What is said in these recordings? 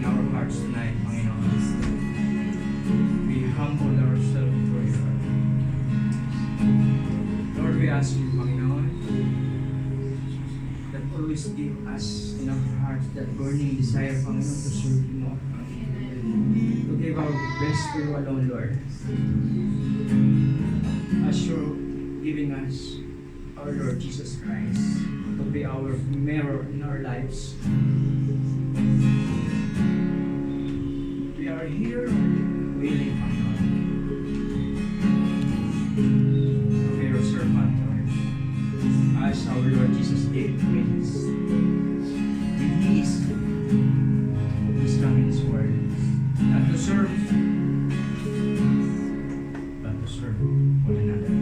our hearts tonight, Panginoon. We humble ourselves before you, Lord. Lord, we ask you, Panginoon, that always give us in our hearts that burning desire, Panginoon, to serve you more. To give our best to you alone, Lord. As you're giving us our Lord Jesus Christ to be our mirror in our lives. We are here willing, Panginoon, to be your servant, Lord. As our Lord Jesus did with His coming His word. Not to serve, but to serve one another.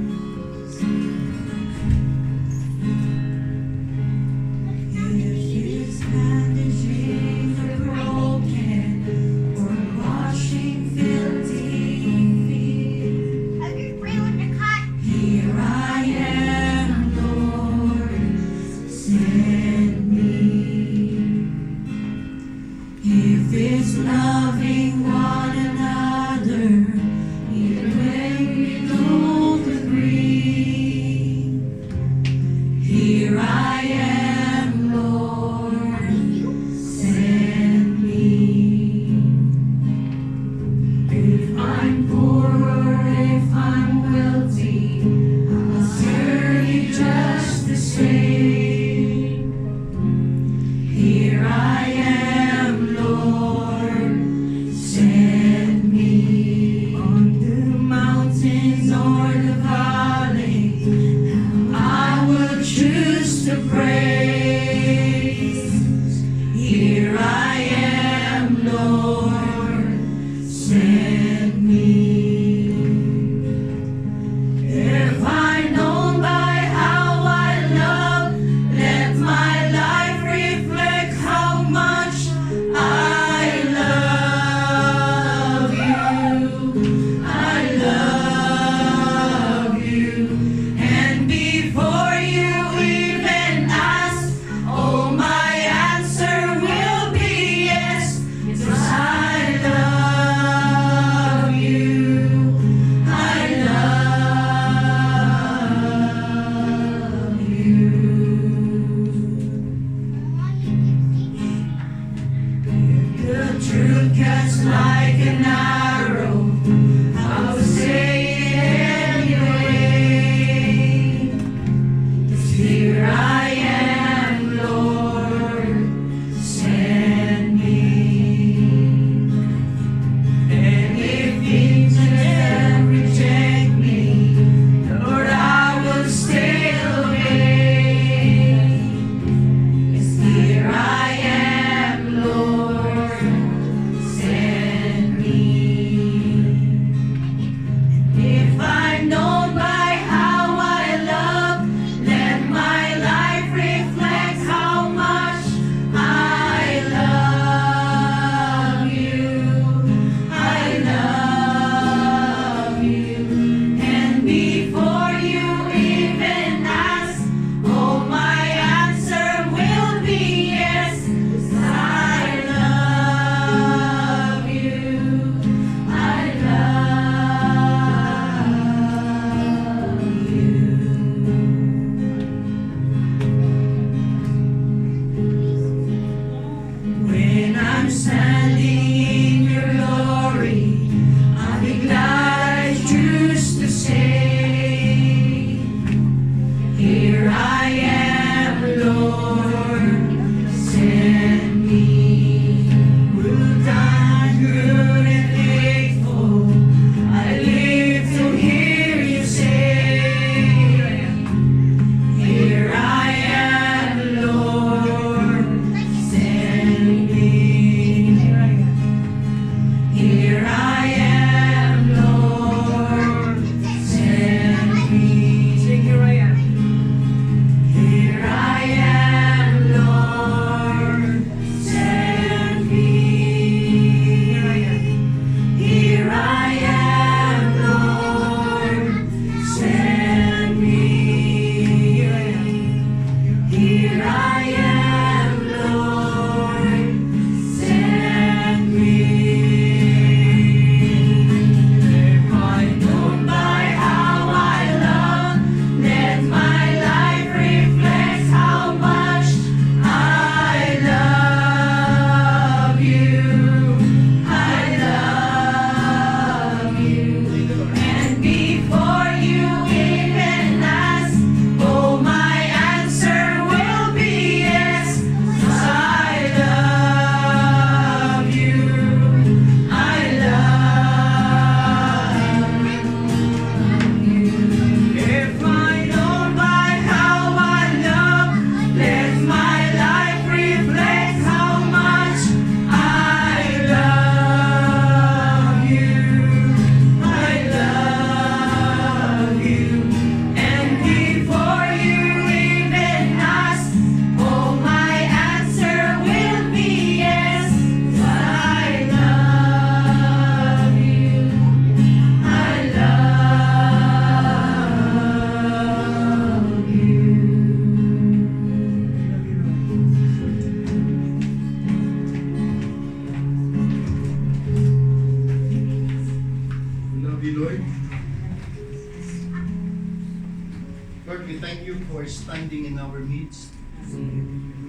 we thank you for standing in our midst.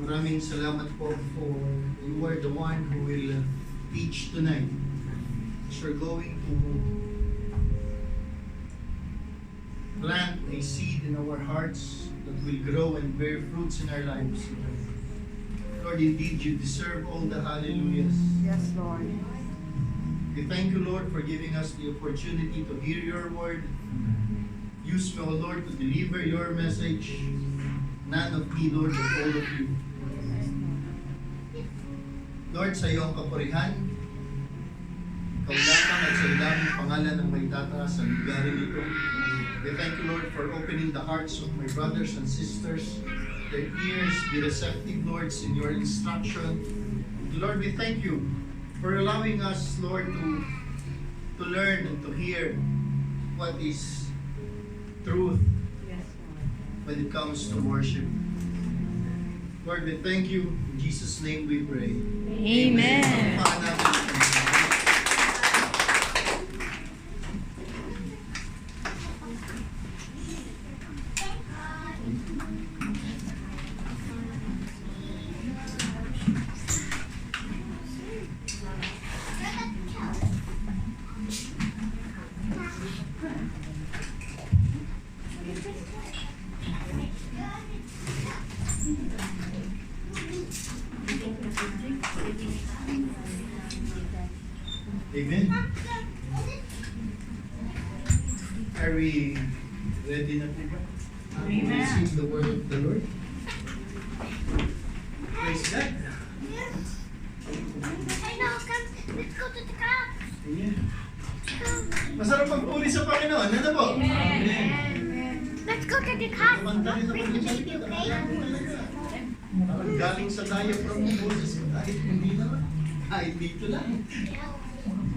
Maraming salamat po for you are the one who will teach tonight. As you're going to plant a seed in our hearts that will grow and bear fruits in our lives. Lord, indeed, you deserve all the hallelujahs. Yes, Lord. We thank you, Lord, for giving us the opportunity to hear your word. Use me, O Lord, to deliver your message. None of me, Lord, but all of you. Lord, sa iyo ang kapurihan. Ikaw lamang at sa ilang pangalan ang may tataas sa lugarin ito. We thank you, Lord, for opening the hearts of my brothers and sisters. Their ears be receptive, Lord, in your instruction. Lord, we thank you for allowing us, Lord, to learn and to hear what is truth Yes, when it comes to worship. Lord, we thank you. In Jesus' name we pray. Amen. Palakpakan natin. Amen. Are we ready na po ba? Amen. To receive the word of the Lord? Praise God. I know, come, let's go to the cups. Amen. Masarap magpuri sa Panginoon. Ano po? Amen. Let's go to the cups. Kumanta rin ako Bring ng the salita. baby, okay? Alam mo talaga. Parang galing sa diaphragm ng boses ko kahit hindi naman. Kahit dito lang.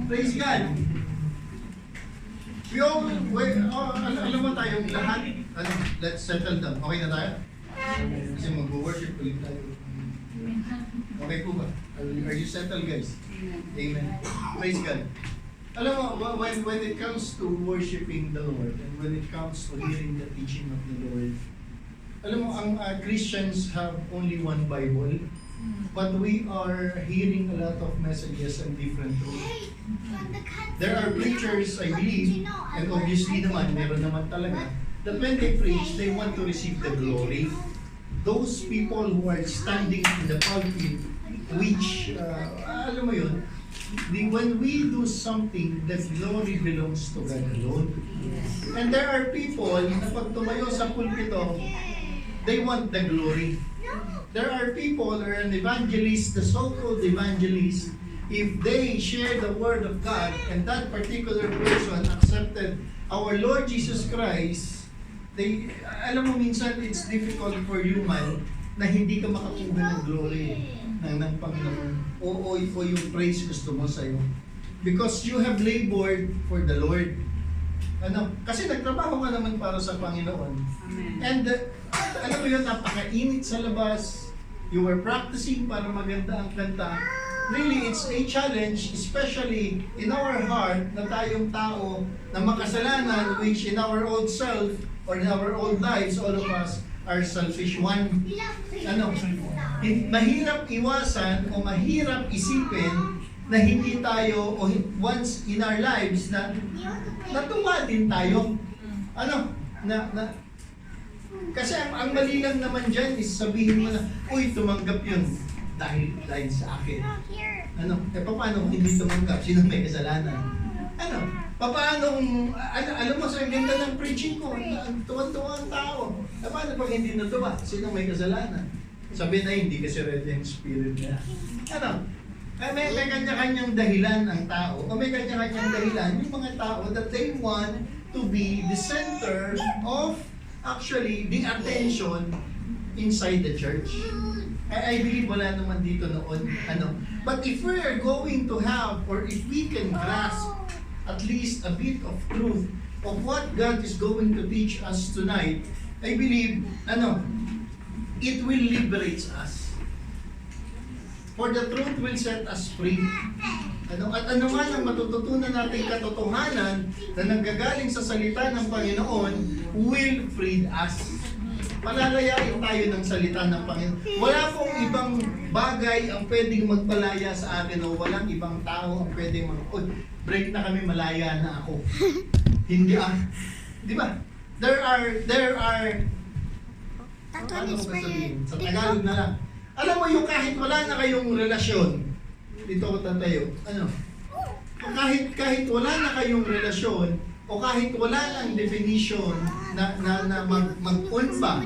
Praise God. We all, alam mo tayong lahat, let's settle down. Okay na tayo? Kasi mag-worship ulit tayo. Okay po ba? Are you settled, guys? Amen. Praise God. Alam mo, when it comes to worshiping the Lord and when it comes to hearing the teaching of the Lord, alam mo, ang Christians have only one Bible, but we are hearing a lot of messages and different truths. Hey, from the cups. There are preachers, I believe, and obviously naman, meron naman talaga, that when they preach, they want to receive the glory. Those people who are standing in the pulpit, which, alam mo yun, when we do something, the glory belongs to God alone. And there are people na pag tumayo sa pulpito, they want the glory. There are people or an evangelist, the so-called evangelist, if they share the word of God and that particular person accepted our Lord Jesus Christ, they, alam mo minsan it's difficult for human na hindi ka makakuha ng glory ng Panginoon o yung praise gusto mo sa'yo. Because you have labored for the Lord. Ano? Kasi nagtrabaho ka naman para sa Panginoon. Amen. And alam mo yun, napakainit sa labas. You were practicing para maganda ang kanta. Really, it's a challenge, especially in our heart na tayong tao na makasalanan, which in our old self or in our old lives, all of us are selfish one. Ano? Mahirap iwasan o mahirap isipin na hindi tayo o once in our lives na natuwa din tayo. Ano? Kasi ang mali lang naman dyan is sabihin mo na, uy, tumanggap yun dahil sa akin. Ano? Paano kung hindi tumanggap? Sino may kasalanan? Ano? Paano kung, alam mo, sa ganda ng preaching ko, tuwan-tuwa ang tao. Paano pag hindi natuwa? Sino may kasalanan? Sabi na hindi kasi ready ang spirit niya. Ano? May kanya-kanyang dahilan ang tao, o may kanya-kanyang dahilan yung mga tao that they want to be the center of actually the attention inside the church. I believe wala naman dito noon. Ano? But if we are going to have, or if we can grasp at least a bit of truth of what God is going to teach us tonight, I believe, it will liberate us. For the truth will set us free. At ano man ang matututunan nating katotohanan na nanggagaling sa salita ng Panginoon will free us. Palalayain tayo ng salita ng Panginoon. Wala pong ibang bagay ang pwedeng magpalaya sa atin o walang ibang tao ang pwedeng break na kami, malaya na ako. Hindi di ba? There are That ano one is ko for sabihin? you. Sa Tagalog na lang. Alam mo yung kahit wala na kayong relasyon, dito ako tatayo, kahit wala na kayong relasyon, o kahit wala nang definition na mag-unba,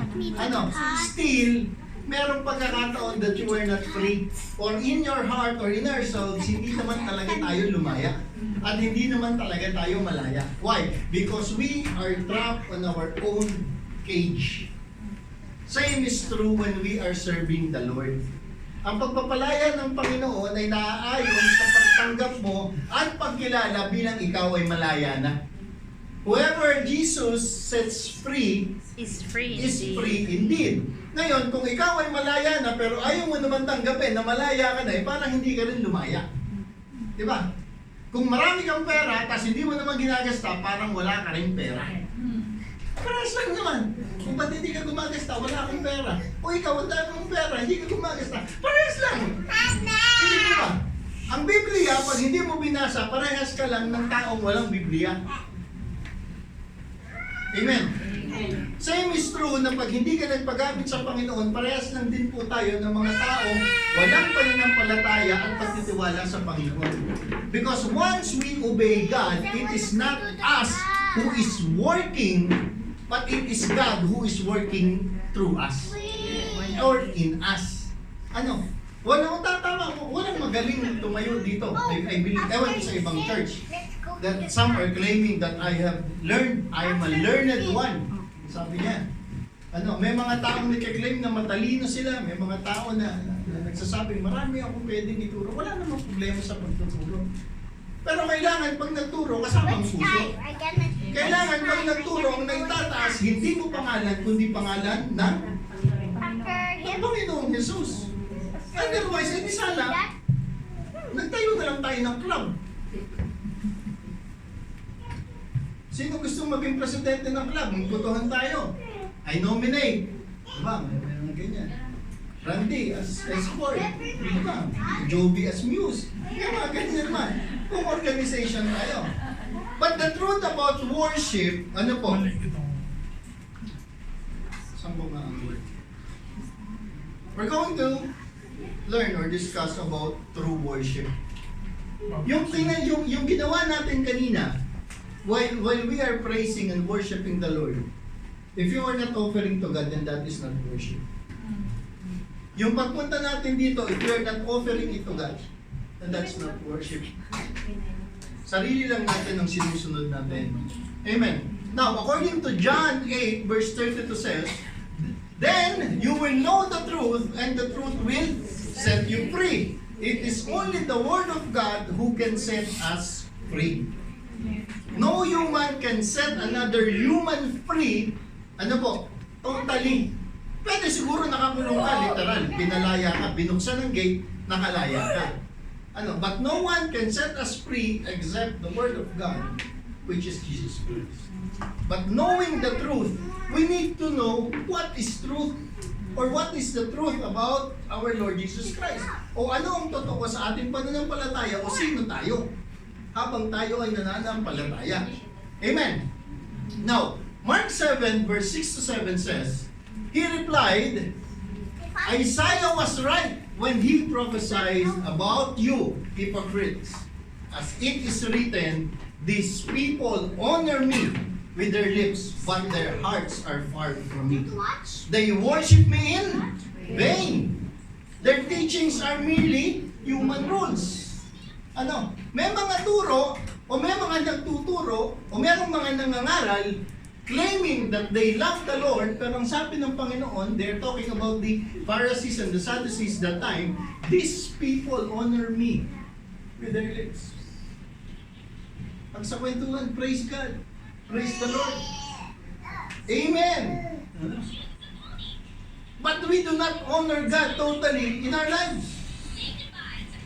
still, merong pagkakataon that you were not free. Or in your heart or in our souls, hindi naman talaga tayo lumaya. At hindi naman talaga tayo malaya. Why? Because we are trapped on our own cage. Same is true when we are serving the Lord. Ang pagpapalaya ng Panginoon ay naaayon sa pagtanggap mo at pagkilala bilang ikaw ay malaya na. Whoever Jesus sets free Is free is indeed. free indeed. Ngayon, kung ikaw ay malaya na pero ayaw mo naman tanggapin na malaya ka na, parang hindi ka rin lumaya. Di ba? Kung marami kang pera, tapos hindi mo naman ginagasta, parang wala ka rin pera. Parehas lang naman. Kung ba't hindi ka gumagasta, wala kang pera. O ikaw, ang dami mong pera, hindi ka gumagasta. Parehas lang. Hindi ba? Ang Biblia, pag hindi mo binasa, parehas ka lang ng taong walang Biblia. Amen. Same is true na pag hindi ka nagpagamit sa Panginoon, parehas lang din po tayo ng mga taong walang pananampalataya at pagtitiwala sa Panginoon. Because once we obey God, it is not us who is working, but it is God who is working through us or in us. Walang tatama ko, walang magaling tumayo dito. I believe, ewan ko sa ibang church, that some are claiming that I am a learned one. Sabi niya, may mga taong nagka-claim na matalino sila, may mga tao na nagsasabi, marami akong pwedeng ituro. Wala namang problema sa pagtuturo. Pero kailangan pag nagturo, kasama ang puso. Kailangan pag nagturo, ang naitataas, hindi mo pangalan, kundi pangalan ng Panginoong Jesus. Otherwise, hindi sana, nagtayo na lang tayo ng club. Sino gustong maging presidente ng club? Magputuhan tayo. I nominate. Diba? May mga ganyan. Randy as sport. Diba? Joby as muse. Diba? Ganyan naman. Kung organization tayo. But the truth about worship, po? Saan po nga ang word? We're going to learn or discuss about true worship. Yung ginawa natin kanina, while we are praising and worshiping the Lord, if you are not offering to God, then that is not worship. Yung pagpunta natin dito, if you are not offering it to God, then that's not worship. Sarili lang natin ang sinusunod natin. Amen. Now, according to John 8, verse 32 says, then you will know the truth, and the truth will set you free. It is only the Word of God who can set us free. No human can set another human free, totally. Pwede siguro nakakulong ka, literal, pinalaya ka, binuksan ng gate, nakalaya ka. But no one can set us free except the Word of God, which is Jesus Christ. But knowing the truth, we need to know what is truth or what is the truth about our Lord Jesus Christ. O ano ang totoo sa ating pananampalataya o sino tayo habang tayo ay nananampalataya. Amen. Now, Mark 7 verse 6 to 7 says, he replied, Isaiah was right when he prophesied about you, hypocrites. As it is written, these people honor me with their lips, but their hearts are far from me. They worship me in vain. Their teachings are merely human rules. May mga turo, o may mga nagtuturo, o merong mga nangangaral, claiming that they love the Lord, pero ang sabi ng Panginoon, they're talking about the Pharisees and the Sadducees that time, these people honor me with their lips. Pag sa kwentuhan, praise God. Praise the Lord. Amen. But we do not honor God totally in our lives.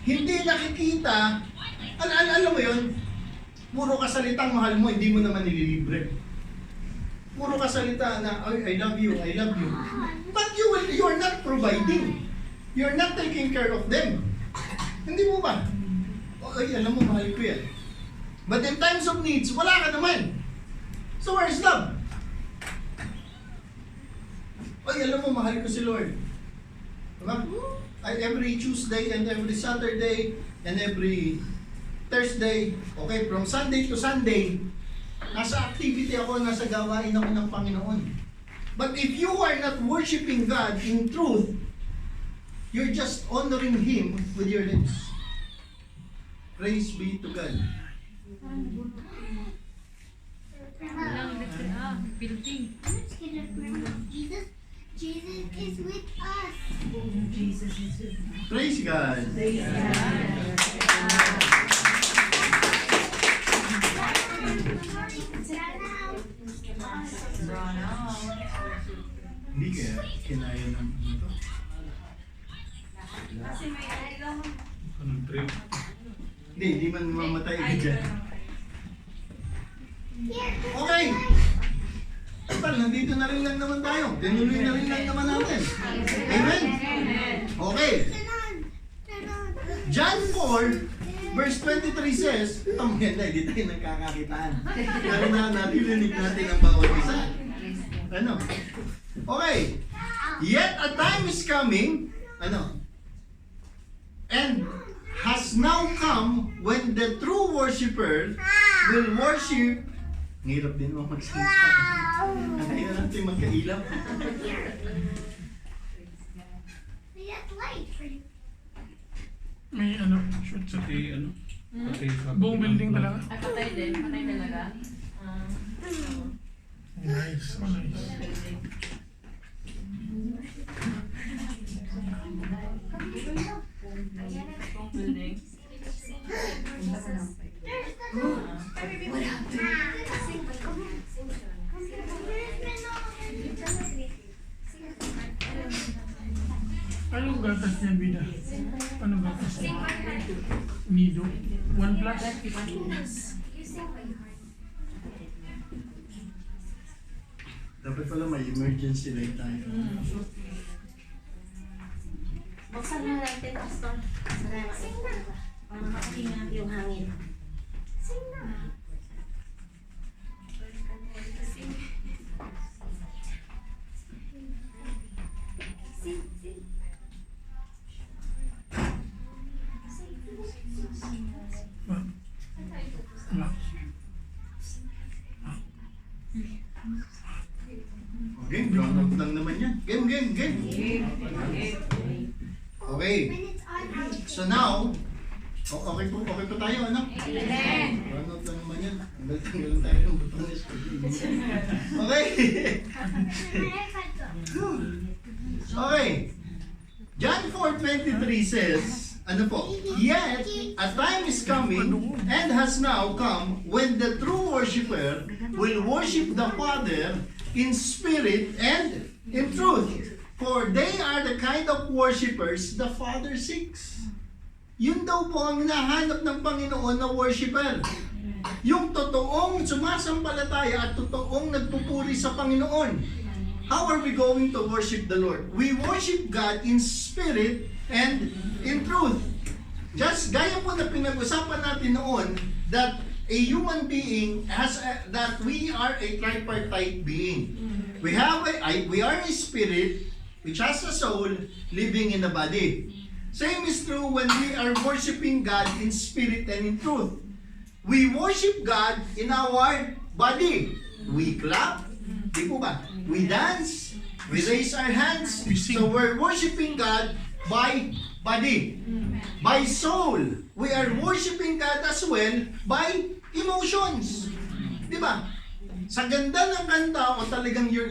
Hindi nakikita, alam mo yun, puro kasalitang mahal mo, hindi mo naman nililibre. Puro ka salita na, I love you, I love you. But you are not providing. You are not taking care of them. Hindi mo ba? Ay, alam mo, mahal ko yan. But in times of needs, wala ka naman. So where's love? Ay, alam mo, mahal ko si Lord. Diba? Every Tuesday and every Saturday and every Thursday, okay, from Sunday to Sunday, nasa activity ako, nasa gawain ako ng Panginoon. But if you are not worshiping God in truth, you're just honoring Him with your lips. Praise be to God. Building. Jesus is with us. Jesus is with us. Praise God. Hindi kaya kinaya ng ano to? Anong trip? Hindi man mamatay ka dyan. Okay! Total, nandito na rin lang naman tayo. Tinuloy na rin lang naman natin. Amen? Okay. John 4, verse 23 says, ito maganda, hindi tayo nagkakakitaan. Pero naririnig natin ang bawat isa. Ano? Okay. Yet a time is coming, ano? And has now come when the true worshiper will worship. Ngirap din mo magsalita. Ayaw natin magkailaw. May ano, shoot sa ano? Patay sa Buong building talaga. Ay, patay din. Patay talaga. Nice, oh nice. Buong building. Anong gatas niya, Bida? Anong gatas niya? Nido? 1 plus? Dapat pala may emergency light tayo. Buksan na natin, Pastor. Salamat. Para makahinga yung hangin. Wala. Game, ground up lang naman yan. Game. Okay. So now, okay po tayo, ano? Ground up lang naman yan. Tanggal tayo ng butones. Okay. Okay. John 4:23 says, ano po? Yet, a time is coming and has now come when the true worshiper will worship the Father in spirit and in truth. For they are the kind of worshipers the Father seeks. Yun daw po ang hinahanap ng Panginoon na worshiper. Yung totoong sumasampalataya at totoong nagpupuri sa Panginoon. How are we going to worship the Lord? We worship God in spirit and in truth. Just gaya po na pinag-usapan natin noon that a human being that we are a tripartite being. We are a spirit which has a soul living in a body. Same is true when we are worshiping God in spirit and in truth. We worship God in our body. We clap, di po ba? We dance, we raise our hands. So we're worshiping God by body, by soul. We are worshiping God as well by emotions. Di ba? Sa ganda ng kanta, o talagang you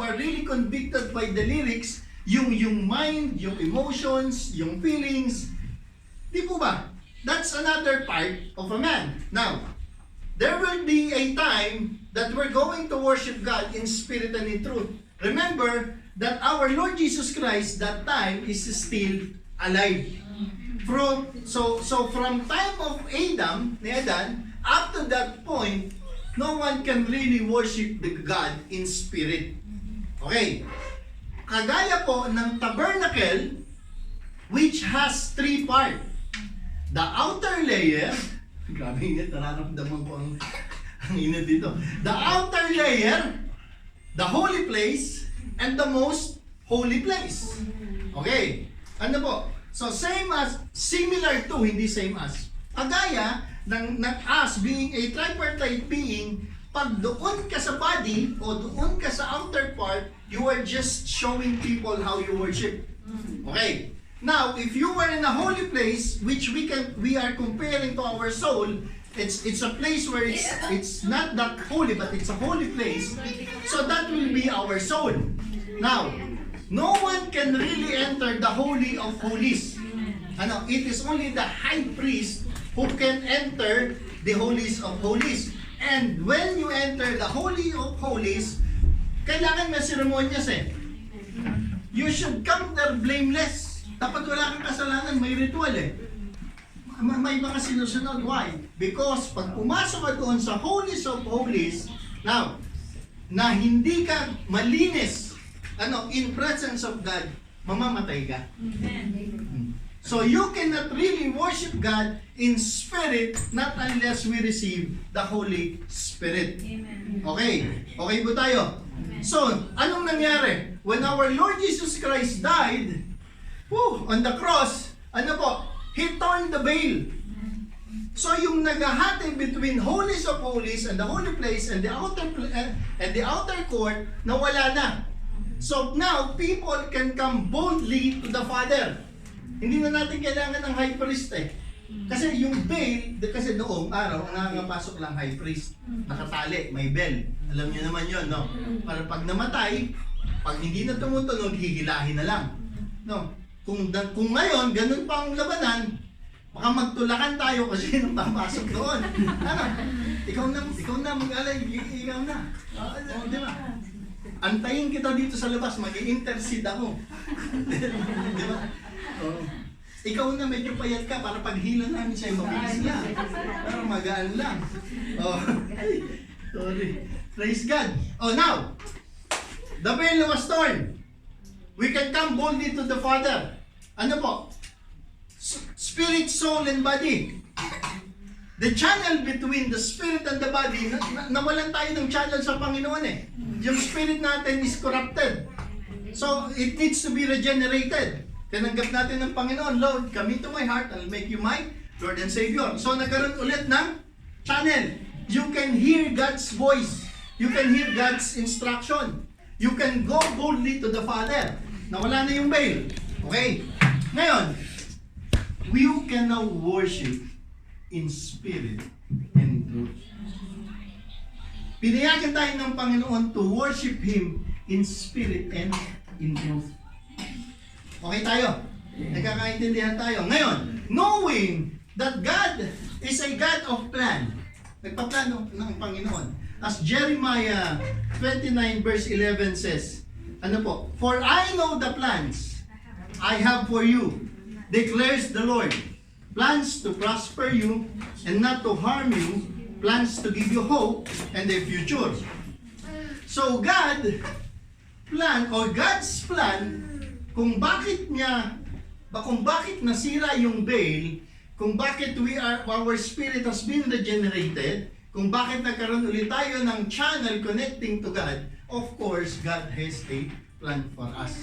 are really convicted by the lyrics, yung mind, yung emotions, yung feelings. Di po ba? That's another part of a man. Now, there will be a time that we're going to worship God in spirit and in truth. Remember that our Lord Jesus Christ, that time is still alive. From time of Adam, up to that point, no one can really worship the God in spirit. Okay. Kagaya po ng tabernacle, which has 3 parts. The outer layer, grabe init, nararamdaman ko ang init dito. The outer layer, the holy place, and the most holy place. Okay. Ano po? So same as, similar to, hindi same as. Kagaya ng us being a tripartite being, pag doon ka sa body o doon ka sa outer part, you are just showing people how you worship. Okay. Now, if you were in a holy place, which we are comparing to our soul, it's a place where it's not that holy, but it's a holy place. So that will be our soul. Now, no one can really enter the holy of holies. Ano, it is only the high priest who can enter the holies of holies. And when you enter the holy of holies, kailangan may ceremonias eh. You should come there blameless. Dapat wala kang kasalanan, may ritual eh. May mga sinusunod. Why? Because pag pumasok ka doon sa holies of holies, now, na hindi ka malinis, in presence of God, mamamatay ka. So you cannot really worship God in spirit not unless we receive the Holy Spirit. Okay? Okay po tayo? So, anong nangyari? When our Lord Jesus Christ died, on the cross, ano po? He torn the veil. So yung naghahati between holies of holies and the holy place and the outer court, nawala na. So now people can come boldly to the Father. Hindi na natin kailangan ng high priest eh. Kasi yung veil, kasi noong araw, ang nakakapasok lang high priest. Nakatali, may bell. Alam niyo naman yun, no? Para pag namatay, pag hindi na tumutunog, hihilahin na lang. No? Kung ngayon, ganun pa ang labanan, baka magtulakan tayo kasi nung papasok doon. Ano? Ikaw na mag-alay, ikaw na. Di ba? Antayin kita dito sa labas, mag-i-intercede ako. Di ba? Ikaw na medyo payat ka para paghila namin sa'yo, mabilis lang. Pero magaan lang. Sorry. Praise God. Now, the veil was torn. We can come boldly to the Father. Ano po? Spirit, soul, and body. The channel between the spirit and the body, nawalan tayo ng channel sa Panginoon eh. Yung spirit natin is corrupted. So, it needs to be regenerated. Tinanggap natin ng Panginoon, Lord, come into my heart, I'll make you my Lord and Savior. So, nagkaroon ulit ng channel. You can hear God's voice. You can hear God's instruction. You can go boldly to the Father. Nawala na yung veil. Okay? Ngayon, we can now worship in spirit and truth. Pinayagan tayo ng Panginoon to worship Him in spirit and in truth. Okay tayo? Nagkakaintindihan tayo. Ngayon, knowing that God is a God of plan. Nagpaplano ng Panginoon. As Jeremiah 29 verse 11 says, ano po? For I know the plans I have for you, declares the Lord. Plans to prosper you and not to harm you, plans to give you hope and a future. So God's plan, kung bakit nasira yung veil, kung bakit our spirit has been regenerated, kung bakit nagkaroon ulit tayo ng channel connecting to God, of course, God has a plan for us.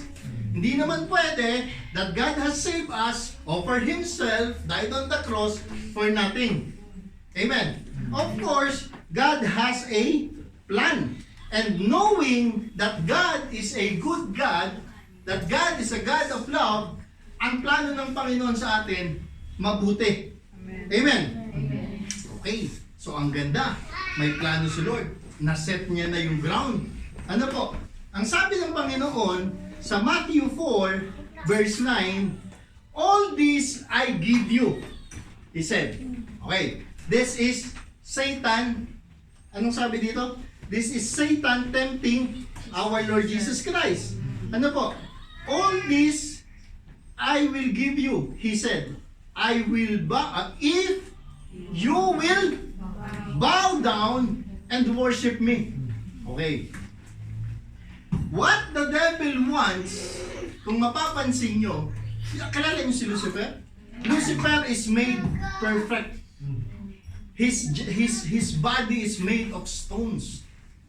Hindi naman pwede that God has saved us, offered Himself, died on the cross for nothing. Amen. Of course, God has a plan. And knowing that God is a good God, that God is a God of love, ang plano ng Panginoon sa atin, mabuti. Amen. Okay. So ang ganda. May plano si Lord. Naset niya na yung ground. Ano po? Ang sabi ng Panginoon sa Matthew 4 verse 9, all this I give you. He said. Okay. This is Satan. Anong sabi dito? This is Satan tempting our Lord Jesus Christ. Ano po? All this I will give you. He said, I will if you will bow down and worship me. Okay. What the devil wants, kung mapapansin nyo, kalala nyo si Lucifer? Lucifer is made perfect. His body is made of stones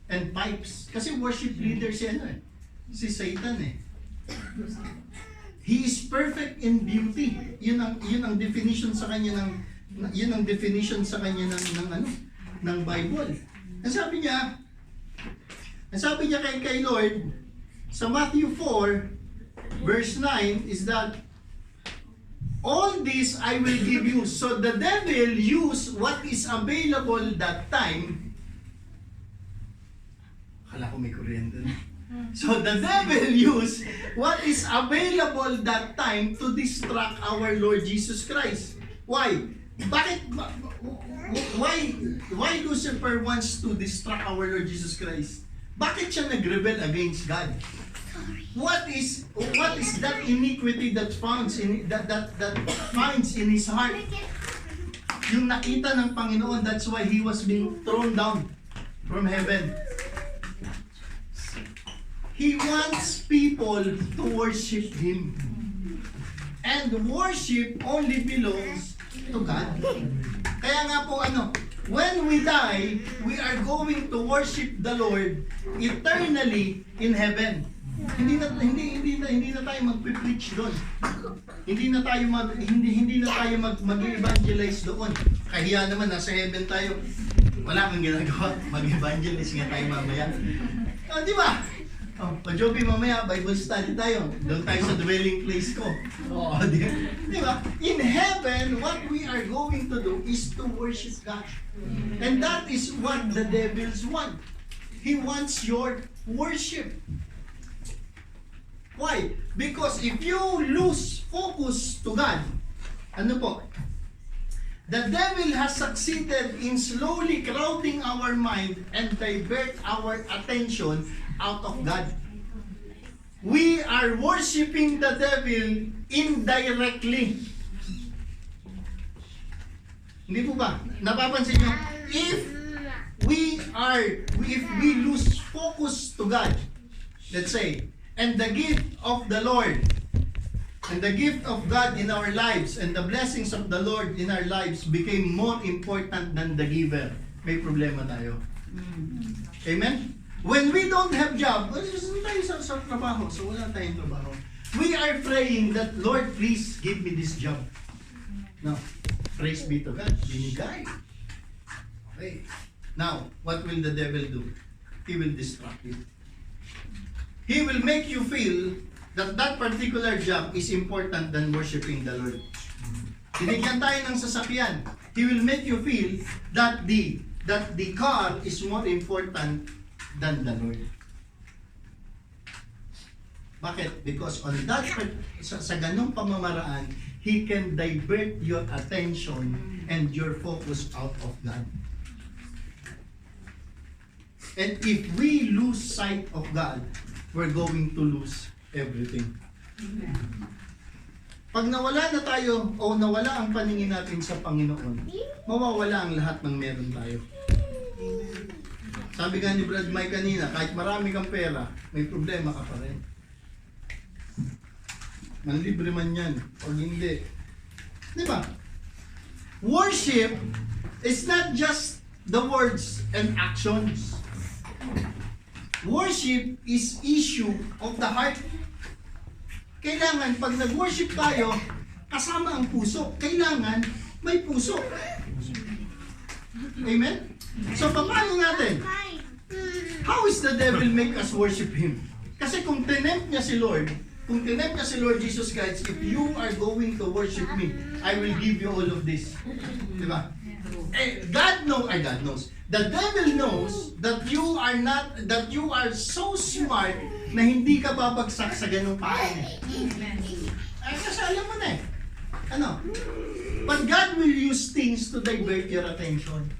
and pipes. Kasi worship leader si si Satan eh. He is perfect in beauty. Yun ang definition sa kanya ng Bible. Ang sabi niya kay Lord sa Matthew 4 verse 9 is that all this I will give you. So the devil use what is available that time. Akala ko may kuryente na. So the devil use what is available that time to distract our Lord Jesus Christ. Why? Why Lucifer wants to distract our Lord Jesus Christ? Bakit siya nag-rebel against God? What is that iniquity that finds in his heart? Yung nakita ng Panginoon, that's why he was being thrown down from heaven. He wants people to worship Him. And worship only belongs to God. Kaya nga po when we die, we are going to worship the Lord eternally in heaven. Hindi na tayo magpe-preach doon. Hindi na tayo mag-evangelize doon. Kahiya naman nasa heaven tayo. Wala kang ginagawa. Mag-evangelize nga tayo mamaya. Di ba? Joby, mamaya Bible study tayo. Doon tayo sa dwelling place ko. Di ba? In heaven, what we are going to do is to worship God. And that is what the devils want. He wants your worship. Why? Because if you lose focus to God, the devil has succeeded in slowly crowding our mind and divert our attention out of God. We are worshiping the devil indirectly. Hindi po ba? Napapansin nyo? If we lose focus to God, let's say, and the gift of the Lord, and the gift of God in our lives, and the blessings of the Lord in our lives became more important than the giver, may problema tayo. Amen? When we don't have job, tayo sa trabaho, so wala tayong trabaho. We are praying that, Lord, please give me this job. No. Praise be to God. Binigay. Okay. Now, what will the devil do? He will distract you. He will make you feel that that particular job is important than worshiping the Lord. Binigyan tayo ng sasakyan. He will make you feel that the car is more important than the Lord. Bakit? Because on that sa ganung pamamaraan, He can divert your attention and your focus out of God. And if we lose sight of God, we're going to lose everything. Pag nawala na tayo o nawala ang paningin natin sa Panginoon, mawawala ang lahat ng meron tayo. Sabi nga ni Brad Mike kanina, kahit marami kang pera, may problema ka pa rin. Manlibre man yan, o hindi. Di ba? Worship is not just the words and actions. Worship is issue of the heart. Kailangan, pag nag-worship tayo, kasama ang puso. Kailangan may puso. Amen? So, paano natin? How is the devil make us worship Him? Kasi kung tinempt niya si Lord Jesus Christ, if you are going to worship me, I will give you all of this. Diba? God knows. The devil knows that you are so smart na hindi ka babagsak sa ganung paano. Kasi alam mo na But God will use things to divert your attention.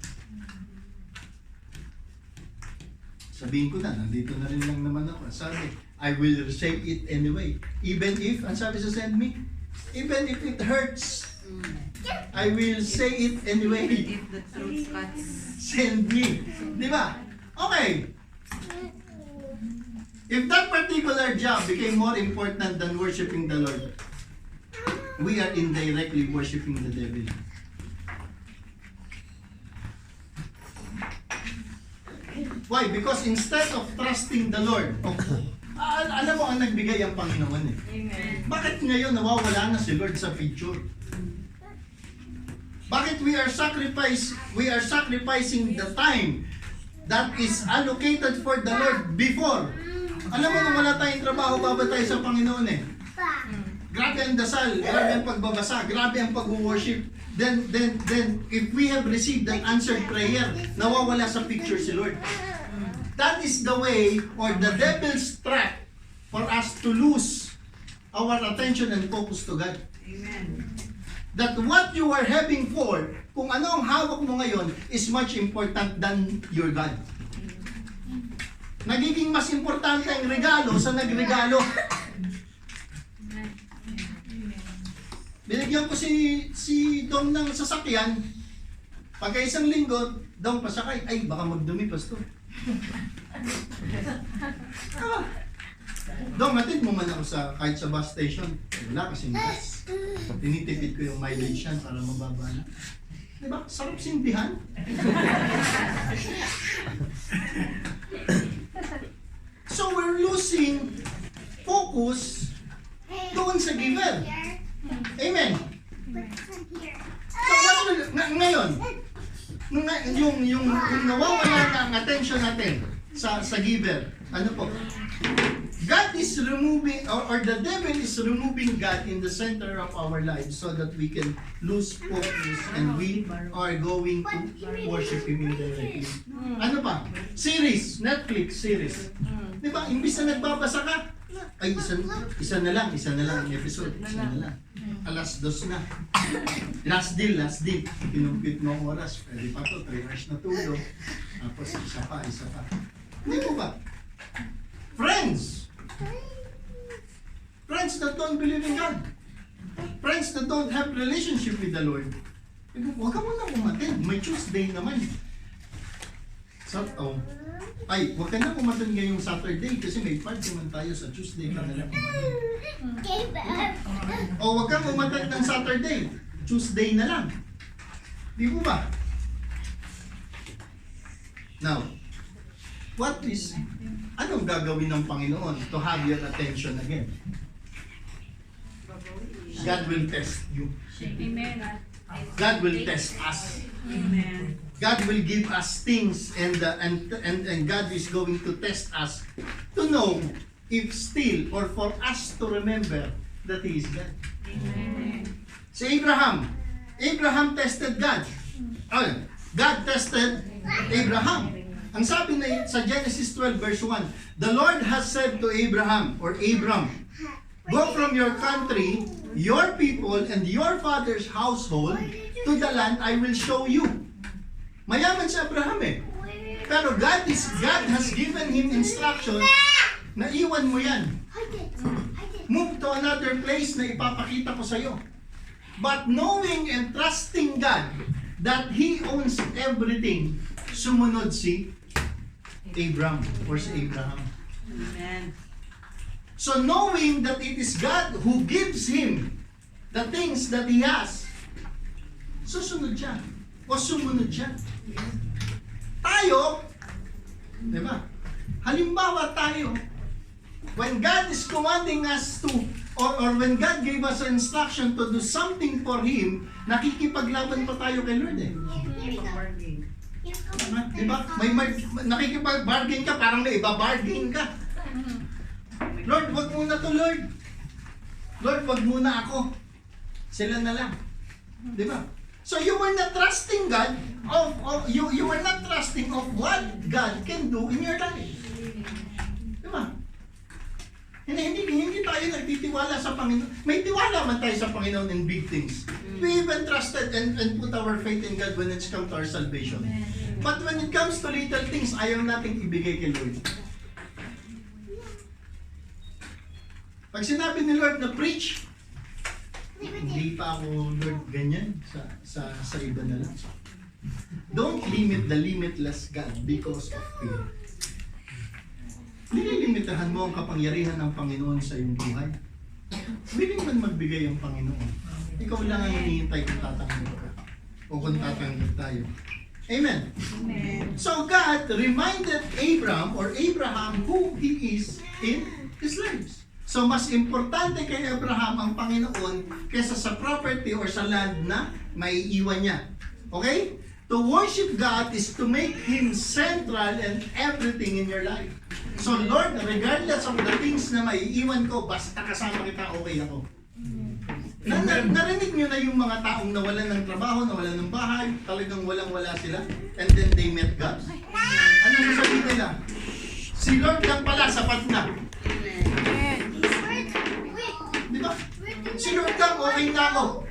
Sabihin ko na, nandito na rin lang naman ako. Sabi, I will say it anyway. Even if, ang sabi sa send me, even if it hurts, I will say it anyway. If the truth cuts. Send me. Di ba? Okay. If that particular job became more important than worshiping the Lord, we are indirectly worshiping the devil. Why? Because instead of trusting the Lord, alam mo ang nagbigay ang Panginoon eh. Amen. Bakit ngayon nawawala na si Lord sa picture? Bakit we are sacrificing the time that is allocated for the Lord before? Alam mo, nung wala tayong trabaho, babatay sa Panginoon eh. Grabe ang dasal, grabe ang pagbabasa, grabe ang pag-worship. Then, if we have received an answered prayer, nawawala sa picture si Lord. That is the way, or the devil's trap, for us to lose our attention and focus to God. Amen. That what you are having for, kung ano ang hawak mo ngayon, is much important than your God. Nagiging mas importante ang regalo sa nagregalo. Binigyan ko si Dong ng sasakyan. Pagka isang linggo, Dong pasakay. Ay, baka magdumi, Pastor. Dong, hatid mo man ako kahit sa bus station. Wala kasing gas. Tinitipid ko yung mileage yan para mababa na. Diba? Sarap sindihan. So we're losing focus doon sa giver. Amen. So ngayon, yung nawawala na ang attention natin sa giver, ano po? God is removing, or the devil is removing God in the center of our lives so that we can lose focus and we are going to worship Him indirectly. Ano pa? Series, Netflix series. Di ba? Imbis na nagbabasa ka, ay isa na lang ang episode, isa na lang. Alas 2 na. Last deal. Pinumpit mo ang oras. Pwede pa to, 3 hours na tulog. Tapos isa pa. Hindi po ba? Friends that don't believe in God. Friends that don't have relationship with the Lord. Huwag ka muna umattend. May Tuesday naman. Huwag ka na umattend ngayong Saturday kasi may party man tayo sa Tuesday ka na lang. O huwag kang umattend ng Saturday. Tuesday na lang. Di mo ba? Now, anong gagawin ng Panginoon to have your attention again? God will test you. Amen. God will test us. Amen. God will give us things and God is going to test us to know if still or for us to remember that He is God. Amen. Si Abraham tested God. God tested Abraham. Ang sabi na sa Genesis 12 verse 1, the Lord has said to Abraham, or Abram, go from your country, your people, and your father's household to the land I will show you. Mayaman si Abraham eh. Pero God has given him instruction na iwan mo yan. Move to another place na ipapakita ko sa iyo. But knowing and trusting God that He owns everything, sumunod si Abraham or si Abraham. Amen. So knowing that it is God who gives him the things that he has, susunod siya o sumunod siya. Tayo, di ba? Halimbawa tayo, when God is commanding us to, or when God gave us an instruction to do something for Him, nakikipaglaban pa tayo kay Lord eh. Di ba? May nakikipag-bargain ka, parang may iba-bargain ka. Lord, wag muna to, Lord. Lord, wag muna ako. Sila na lang. Di ba? So you were not trusting God you were not trusting of what God can do in your life. Di ba? Hindi tayo nagtitiwala sa Panginoon. May tiwala man tayo sa Panginoon in big things. We even trusted and put our faith in God when it's come to our salvation. But when it comes to little things, ayaw nating ibigay kay Lord. Pag sinabi ni Lord na preach, hindi pa ako, Lord, ganyan sa iba na lang. Don't limit the limitless God because of fear. Nililimitahan mo ang kapangyarihan ng Panginoon sa iyong buhay. Willing man magbigay ang Panginoon. Ikaw lang ang hinihintay kung tatanggap ka. O kung tatanggap tayo. Amen. So God reminded Abraham who he is in his lives. So mas importante kay Abraham ang Panginoon kaysa sa property or sa land na maiiwan niya. Okay? To worship God is to make Him central and everything in your life. So Lord, regardless of the things na maiiwan ko, basta kasama kita, okay ako. Narinig nyo na yung mga taong nawalan ng trabaho, nawalan ng bahay, talagang walang-wala sila, and then they met God. Ano sasabihin nila? Si Lord lang pala, sapat na. Di ba? Si Lord lang, okay na ako.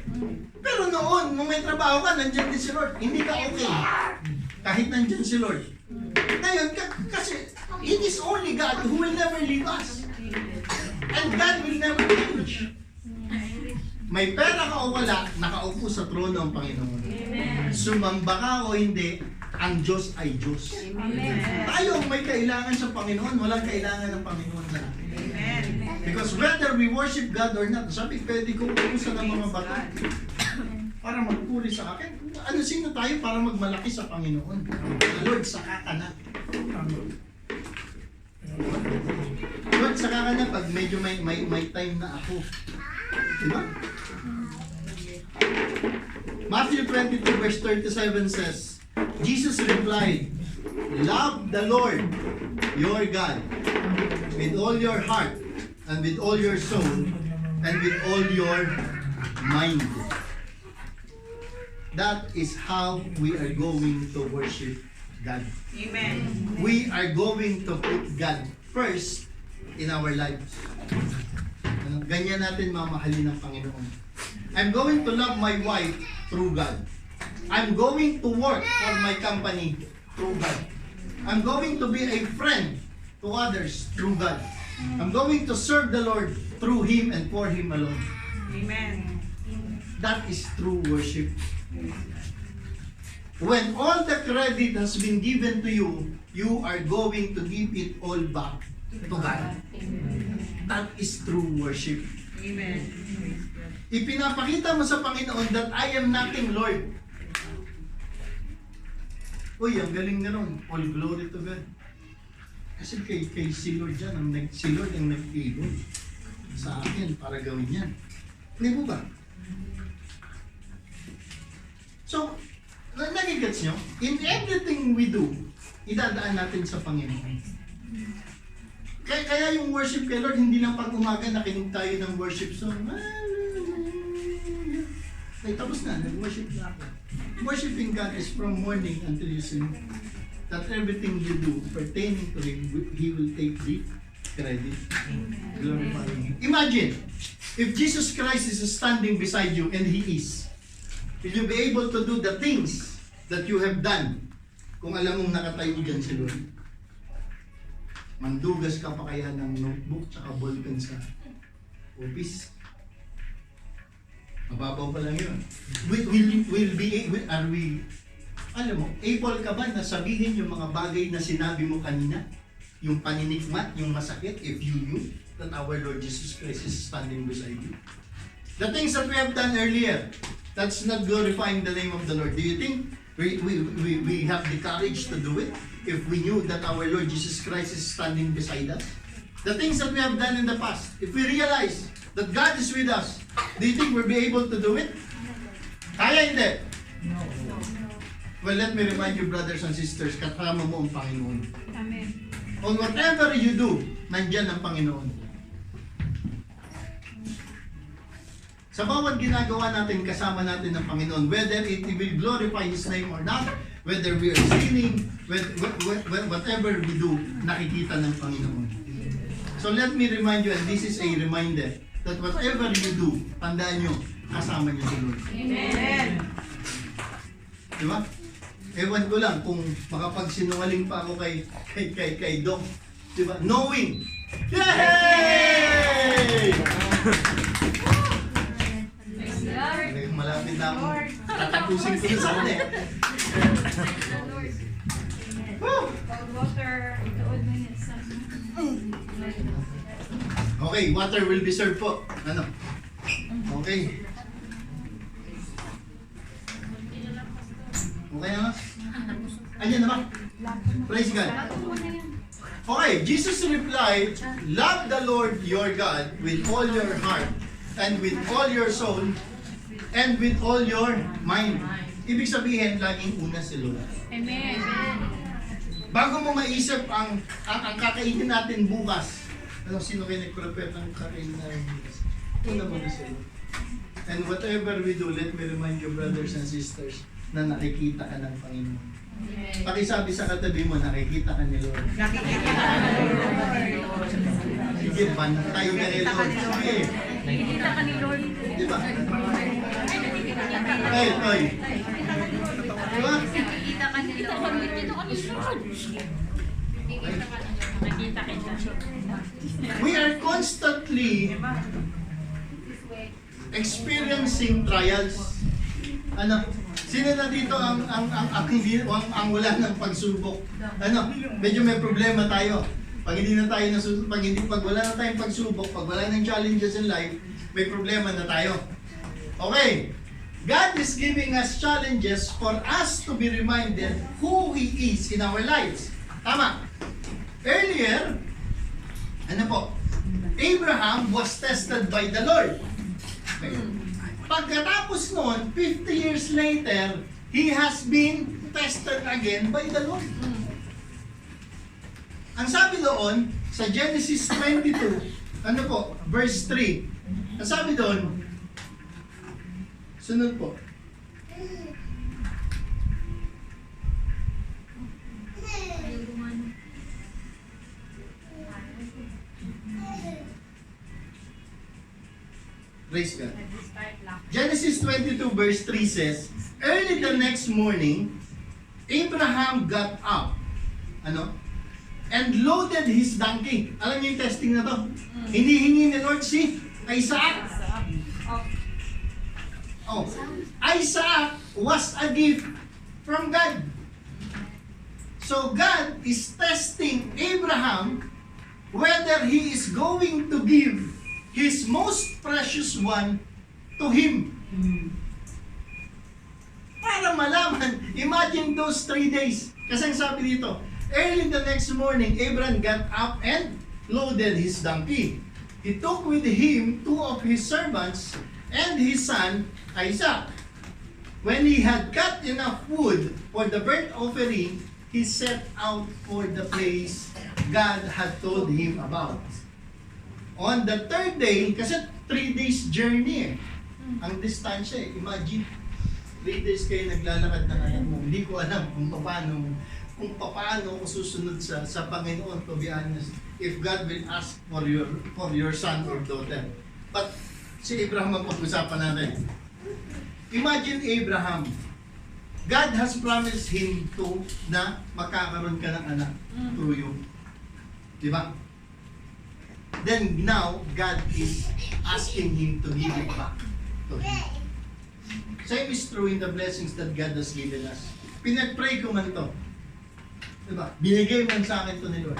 Pero noon, nung may trabaho ka, nandiyan din si Lord. Hindi ka okay. Kahit nandiyan si Lord. Ngayon, kasi it is only God who will never leave us. And God will never change. May pera ka o wala, nakaupo sa trono ng Panginoon. Sumamba ka o hindi, ang Diyos ay Diyos. Tayo may kailangan sa Panginoon, walang kailangan ng Panginoon sa atin. Because whether we worship God or not, sabi, pwede kong utusan ng mga bato para magpuri sa akin. Ano, sino tayo para magmalaki sa Panginoon? Lord, saka ka na. Lord, saka ka na pag medyo may time na ako. Diba? Matthew 22 verse 37 says, Jesus replied, love the Lord your God with all your heart and with all your soul and with all your mind. That is how we are going to worship God. Amen. We are going to put God first in our lives. Ganyan natin mamahalin ng Panginoon. I'm going to love my wife through God. I'm going to work for my company through God. I'm going to be a friend to others through God. I'm going to serve the Lord through Him and for Him alone. Amen. That is true worship. When all the credit has been given to you, you are going to give it all back to God. That is true worship. Amen. Ipinapakita mo sa Panginoon that I am nothing, Lord. Uy, ang galing na ron. All glory to God. Kasi kay si Lord dyan, si Lord ang nag-ibig sa akin para gawin yan. Hindi mo ba? So, nagigets nyo? In everything we do, idadaan natin sa Panginoon. Kaya yung worship kay Lord, hindi lang pag umaga nakinig tayo ng worship song. Ay, tapos na, nag-worship na ako. Worshiping God is from morning until you sleep. That everything you do pertaining to Him, He will take the credit. Glorifying Him. Imagine, if Jesus Christ is standing beside you, and He is, will you be able to do the things that you have done kung alam mong nakatayo dyan si Lord? Mandugas ka pa kaya ng notebook tsaka ballpen sa office? Mababaw pa lang yun. Are we, alam mo, able ka ba na sabihin yung mga bagay na sinabi mo kanina? Yung paninikmat, yung masakit, if you knew that our Lord Jesus Christ is standing beside you? The things that we have done earlier, that's not glorifying the name of the Lord. Do you think we have the courage to do it if we knew that our Lord Jesus Christ is standing beside us? The things that we have done in the past, if we realize that God is with us, do you think we'll be able to do it? Kaya hindi? No. Well, let me remind you, brothers and sisters, kasama mo ang Panginoon. Amen. On whatever you do, nandyan ang Panginoon. Sa bawat ginagawa natin, kasama natin ng Panginoon, whether it will glorify His name or not, whether we are sinning, whatever we do, nakikita ng Panginoon. So let me remind you, and this is a reminder, that whatever you do, tandaan nyo, kasama nyo si Lord. Amen. Diba? Ewan ko lang kung makapagsinungaling pa ako kay Doc. Diba? Knowing. Yay! malapit na ako. Tatapusin ko na sana eh. Woo! Cold water. Ituod mo yun sa... Okay, water will be served po. Ano? Okay. Okay na ba? Ayan na ba? Praise God. Okay, Jesus replied, "Love the Lord your God with all your heart, and with all your soul, and with all your mind." Ibig sabihin, laging una si Lord. Amen. Bago mo maisip ang kakainin natin bukas, ano, sino kayo nag-prepare ng kakainin natin bukas? Una mo na si Lord. And whatever we do, let me remind you, brothers and sisters, na nakikita ka ng Panginoon. Pakisabi sa katabi mo, nakikita ka ni Lord. Sige, bantay ka ni Lord. Sige. Nakikita ka ni Lord. Di ba? Ay, ay. Diba? Nakikita ka ni Lord. Nakikita kita. We are constantly experiencing trials. Ano? Sino na dito ang wala ng pagsubok? Ano? Medyo may problema tayo. Pag wala na tayong pagsubok, pag wala ng challenges in life, may problema na tayo. Okay. God is giving us challenges for us to be reminded who He is in our lives. Tama. Earlier, ano po? Abraham was tested by the Lord. Okay. Pagkatapos noon, 50 years later, he has been tested again by the Lord. Ang sabi doon, sa Genesis 22, ano po, verse 3, ang sabi doon, sunod po, praise God. Genesis 22 verse 3 says, "Early the next morning, Abraham got up, ano? And loaded his donkey." Alam niyo yung testing na to? Hinihingi ni Lord si Isaac. Oh, Isaac was a gift from God. So God is testing Abraham whether he is going to give his most precious one to him. Para malaman, imagine those 3 days. Kasi ang sabi dito, early the next morning, Abraham got up and loaded his donkey. He took with him 2 of his servants and his son Isaac. When he had cut enough wood for the burnt offering, he set out for the place God had told him about. On the 3rd day, kasi 3 days journey ang distansya eh. Imagine, 3 days kayo naglalakad ng anak mo. Hindi ko alam kung paano ko susunod sa Panginoon, to be honest, if God will ask for your son or daughter. But si Abraham ang pag-usapan natin. Imagine Abraham, God has promised him to na makakaroon ka ng anak through you. Diba? Then now, God is asking him to give it back to him. Same is true in the blessings that God has given us. Pinag-pray ko man to. Diba? Binigay man sa akin to ni Lord.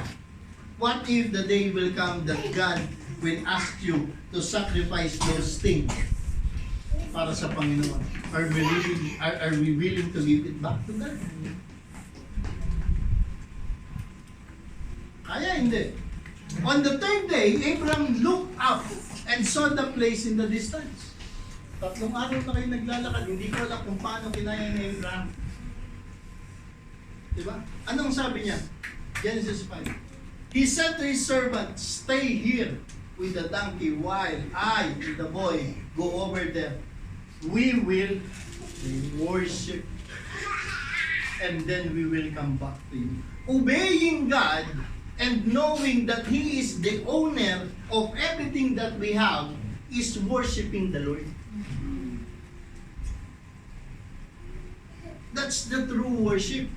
What if the day will come that God will ask you to sacrifice those things para sa Panginoon? Are we willing to give it back to God? Kaya hindi. On the 3rd day, Abraham looked up and saw the place in the distance. 3 araw na kayo naglalakad, hindi ko alam kung paano kinaya ni Abraham. Diba? Anong sabi niya? Genesis 5. He said to his servant, "Stay here with the donkey while I and the boy go over there. We will worship and then we will come back to you." Obeying God and knowing that He is the owner of everything that we have is worshiping the Lord. That's the true worship.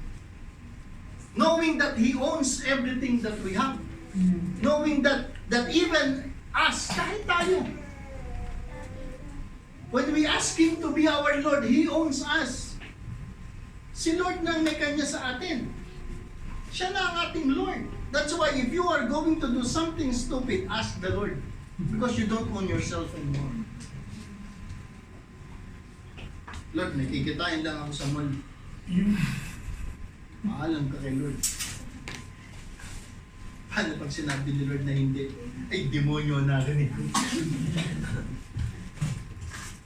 Knowing that He owns everything that we have. Knowing that even us, kahit tayo, When we ask Him to be our Lord, He owns us. Si Lord nang may kanya sa atin. Siya na ang ating Lord. That's why if you are going to do something stupid, ask the Lord. Because you don't own yourself anymore. Lord, nakikitain lang ako sa mall. Maalam ka kay Lord. Paano pag sinabi ni Lord na hindi? Ay, demonyo na rin ito.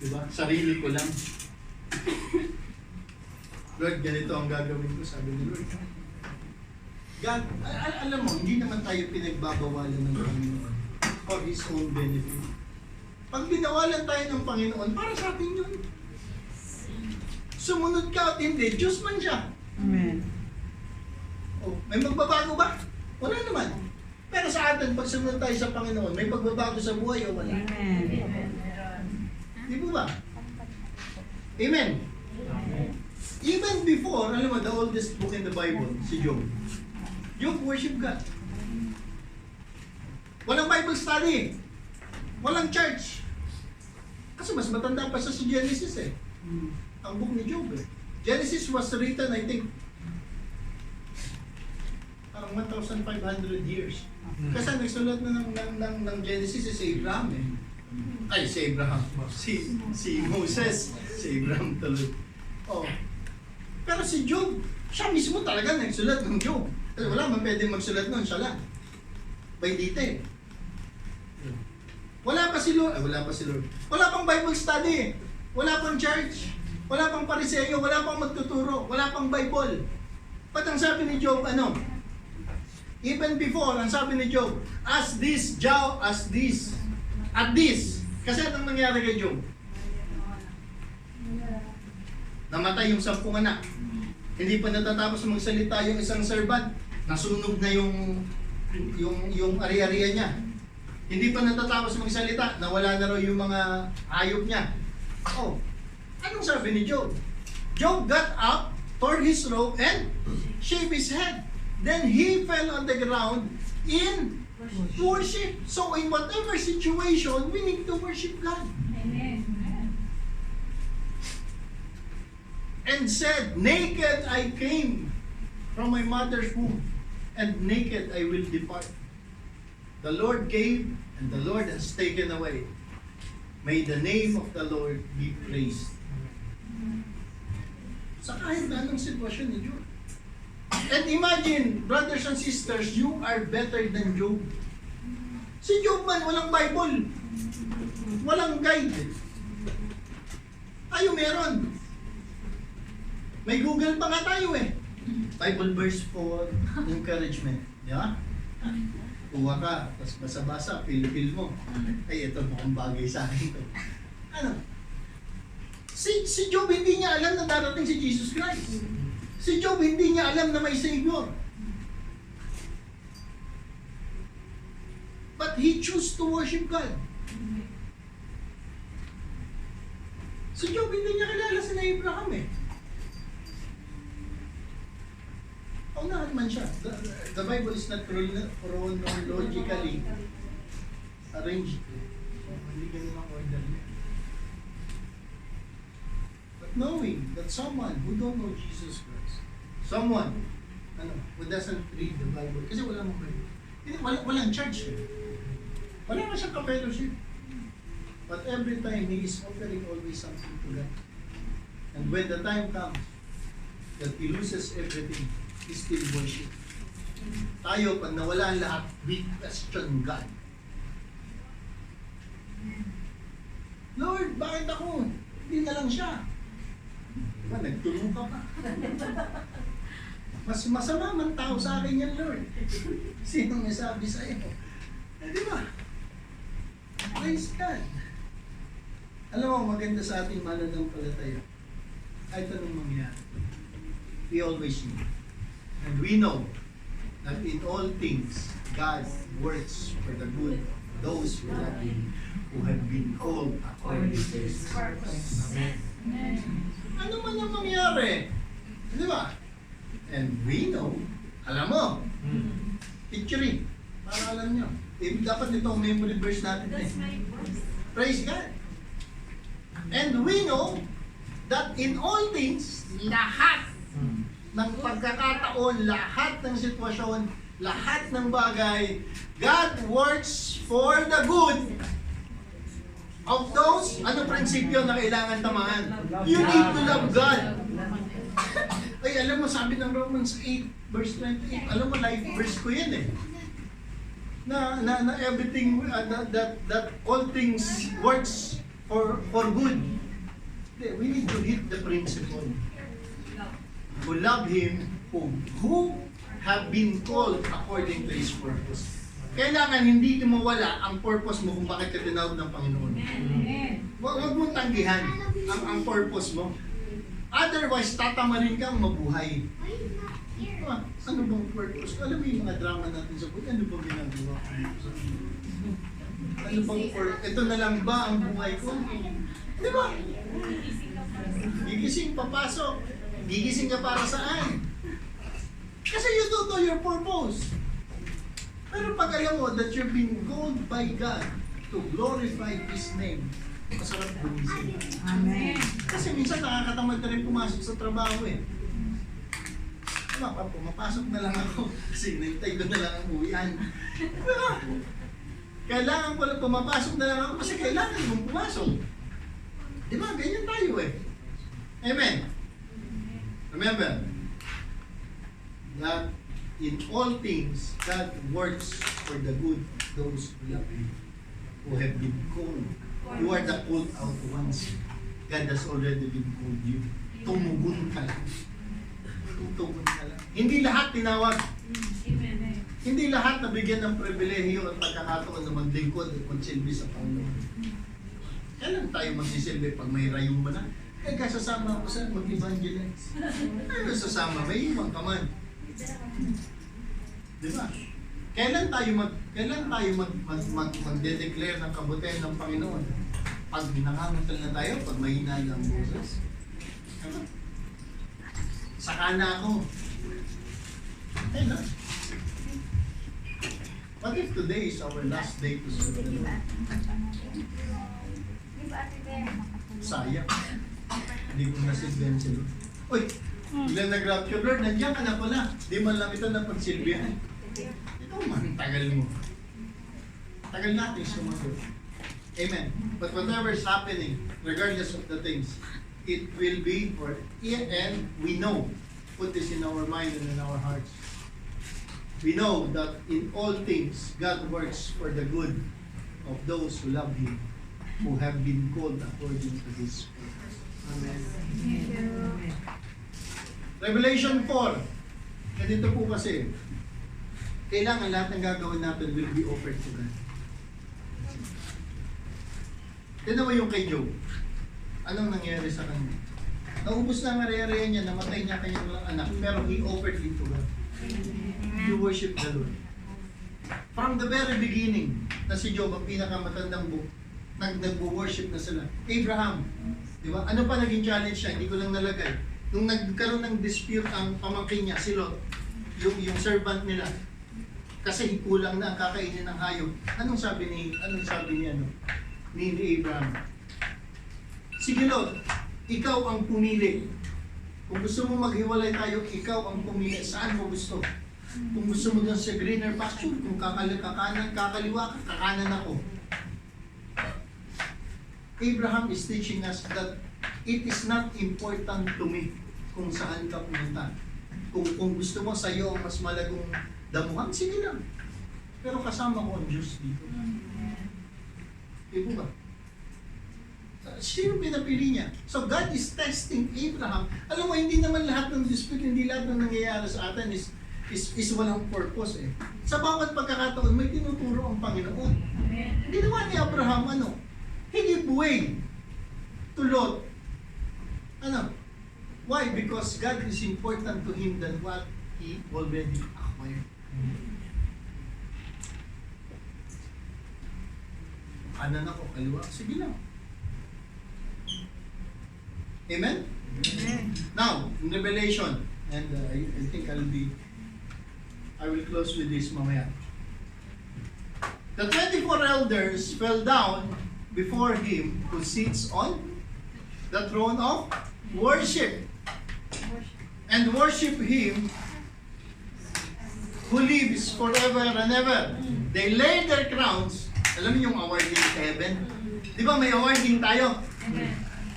Diba? Sarili ko lang. Lord, ganito ang gagawin ko, sabi ni Lord. God, alam mo, hindi naman tayo pinagbabawalan ng Panginoon for His own benefit. Pag binawalan tayo ng Panginoon, para sa atin yun. Sumunod ka at hindi, Diyos man siya. Amen. Oh, may magbabago ba? Wala naman. Pero sa atin, pag sumunod tayo sa Panginoon, may pagbabago sa buhay o wala? Amen. Di po ba? Amen. Even before, alam mo, the oldest book in the Bible, si Job. Job worship God. Walang Bible study. Walang church. Kasi mas matanda pa siya sa Genesis eh. Ang book ni Job eh. Genesis was written, I think, parang 1,500 years. Kasi ang nagsulat na ng Genesis is Abraham eh. Ay, si Abraham. Si Moses. Si Abraham tuloy. Oh. Pero si Job, siya mismo talaga nagsulat ng Job. Kasi wala man pwedeng magsulat nun, siya lang. By detail. Wala pa si Lord. Wala pang Bible study. Wala pang church. Wala pang pariseyo. Wala pang magtuturo. Wala pang Bible. Ba't ang sabi ni Job, ano? Even before, ang sabi ni Job, as this, Job, as this. At this. Kasi anong nangyari kay Job? Namatay yung 10 anak. Hindi pa natatapos magsalita yung isang servant. Nasunog na yung ari-arian niya. Hindi pa natatapos magsalita. Nawala na raw yung mga hayop niya. Oh, anong sabi ni Job? Job got up, tore his robe, and shaved his head. Then he fell on the ground in worship. So in whatever situation, we need to worship God. Amen. And said, naked I came from my mother's womb, and naked I will depart. The Lord gave, and the Lord has taken away. May the name of the Lord be praised. Sa kahit na anong sitwasyon ni Job. And imagine, brothers and sisters, you are better than Job. Si Job man, walang Bible. Walang guide. Tayo meron. May Google pa nga tayo eh. Bible verse for encouragement. Di ba? Kuha ka, tapos basa-basa, feel mo. Ay, ito mukhang bagay sa akin to. Ano? Si Job hindi niya alam na darating si Jesus Christ. Si Job hindi niya alam na may Savior. But he chose to worship God. Si Job hindi niya kilala si Abraham eh. Unahan man siya. The Bible is not chronologically arranged. So, hindi ganun ang order niya. But knowing that someone who don't know Jesus Christ, someone who doesn't read the Bible, kasi wala mong Bible. Walang church eh. Wala na siyang ka-fellowship. But every time, he is offering always something to God. And when the time comes that he loses everything, he still worship. Tayo, pag nawala ang lahat, we question God. Lord, bakit ako? Hindi na lang siya. Diba, nagtulong ka pa. Mas masama man tao sa akin yan, Lord. Sinong may sabi sa iyo? Di ba? Praise God. Alam mo, maganda sa ating mananampalataya. Kahit anong mangyari. We always know. And we know that in all things, God works for the good of those who have been called according to His purpose. Amen. Ano man ang mangyari? Di ba? And we know, alam mo, picturing, para alam nyo. Dapat ito ang memory verse natin. Praise God. And we know that in all things, lahat ng pagkakataon, lahat ng sitwasyon, lahat ng bagay, God works for the good of those, ano prinsipyo na kailangan tamaan? You need to love God. Ay, alam mo, sabi ng Romans 8, verse 28, alam mo, life verse ko yan eh. Na everything, that all things works for good. We need to hit the principle. Who love Him, who have been called according to His purpose. Kailangan hindi mawala ang purpose mo kung bakit ka tinawag ng Panginoon. Huwag mong tanggihan ang purpose mo. Otherwise, tatamarin kang mabuhay. Ano bang purpose? Alam mo yung mga drama natin sa buhay, ano bang ginagawa ko? Ano bang purpose? Ito na lang ba ang buhay ko? Di ba? Gigising, papasok. Gigising ka para saan? Kasi you don't know your purpose. Pero pag alam mo that you've been called by God to glorify His name, masarap gumising. Amen. Kasi minsan nakakatamad ka rin pumasok sa trabaho eh. Pumapasok na lang ako kasi nintay ko na lang ang uwian. Kailangan ko lang pumapasok na lang ako kasi kailangan mong pumasok. Di ba? Ganyan tayo eh. Amen. Remember that in all things, God works for the good of those who love Him, who have been called. You are the called out ones. God has already been called you. Tumugon ka lang. Tumugon ka lang. Hindi lahat tinawag. Hindi lahat nabigyan ng pribilehiyo at pagkakataon na maglingkod at magsilbi sa Panginoon. Kailan tayo magsisilbi pag may rayong mo na? Eh, kasasama ako sa mag-evangelize. Ano sasama? May iwan ka man. Di ba? Kailan tayo magde-declare ng kabutihan ng Panginoon? Pag nangangatal na tayo, pag mahina ng boses. Saka na ako. Kailan? What if today is our last day to serve the Lord? Sayang. Hindi ko nasilbihan si Lord. Uy! Biglang nag-rapture, Lord, nandiyan ka na pala. Di man lang ito na pagsilbihan. Ito man, tagal mo. Tagal natin sumagot. Amen. But whatever is happening, regardless of the things, it will be for, and we know, put this in our mind and in our hearts. We know that in all things, God works for the good of those who love Him, who have been called according to His purpose. Amen. Revelation 4. Ganito po kasi, kailangan lahat ng gagawin natin will be offered to God. Tignan mo yung kay Job. Anong nangyari sa kanya? Naubos na ang ari-arian niya, namatay niya kanyang mga anak, pero he offered it to God. To worship the Lord. From the very beginning, na si Job ang pinakamatandang book, nag-worship na sila. Abraham, di ba? Ano pa naging challenge siya? Hindi ko lang nalagay. Nung nagkaroon ng dispute ang pamangkin niya, si Lot, yung servant nila, kasi kulang na ang kakainin ng hayop. Anong sabi ni Abraham? Sige Lot, ikaw ang pumili. Kung gusto mo maghiwalay tayo, ikaw ang pumili. Saan mo gusto? Kung gusto mo dun sa greener pasture, kung kakaliwa ka, kakanan ako. Abraham is teaching us that it is not important to me kung saan ka pumunta. Kung gusto mo sa iyo ang mas malagong damuhan, sige lang. Pero kasama ko ang Diyos dito. Ibo ba? Sino pinapili niya? So God is testing Abraham. Alam mo, hindi naman lahat ng dispute, hindi lahat ng nangyayari sa atin is walang purpose eh. Sa bawat pagkakataon, may tinuturo ang Panginoon. Hindi naman ni Abraham, he gave way to Lot. Why? Because God is important to him than what he already acquired. Kanan ako, kaliwa, sige lang. Amen? Amen. Now, in Revelation, and I think I will close with this mamaya. The 24 elders fell down before Him who sits on the throne of worship. And worship Him who lives forever and ever. They lay their crowns. Alam niyo yung awarding sa heaven? Di ba may awarding tayo?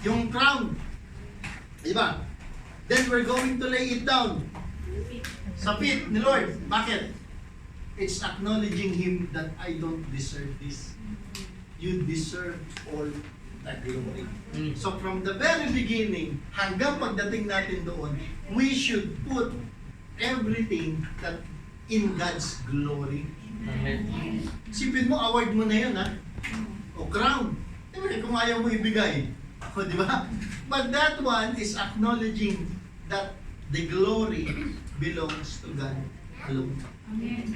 Yung crown. Di ba? Then we're going to lay it down sa feet ni Lord. Bakit? It's acknowledging Him that I don't deserve this. You deserve all the glory. So from the very beginning, hanggang pagdating natin doon, we should put everything that in God's glory. Sipin mo, award mo na yun, ha? O crown. Kung ayaw mo ibigay. O, di ba? But that one is acknowledging that the glory belongs to God alone.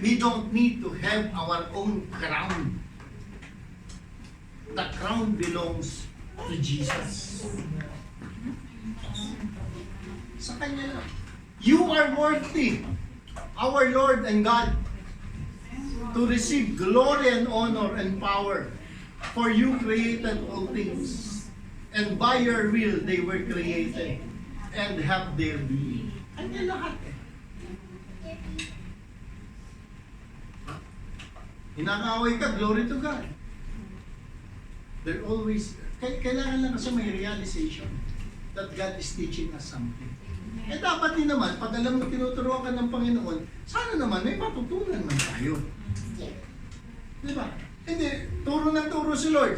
We don't need to have our own crown. The crown belongs to Jesus. Sa Kanya lang. You are worthy, our Lord and God, to receive glory and honor and power. For you created all things, and by your will they were created, and have their being. Kanya lahat eh. Hinakaway ka, glory to God. They're always, kailangan lang kasi may realization that God is teaching us something. Eh dapat din naman, pag alam mo tinuturuan ka ng Panginoon, sana naman may matutunan man tayo. Di ba? Hindi, turo ng turo si Lord.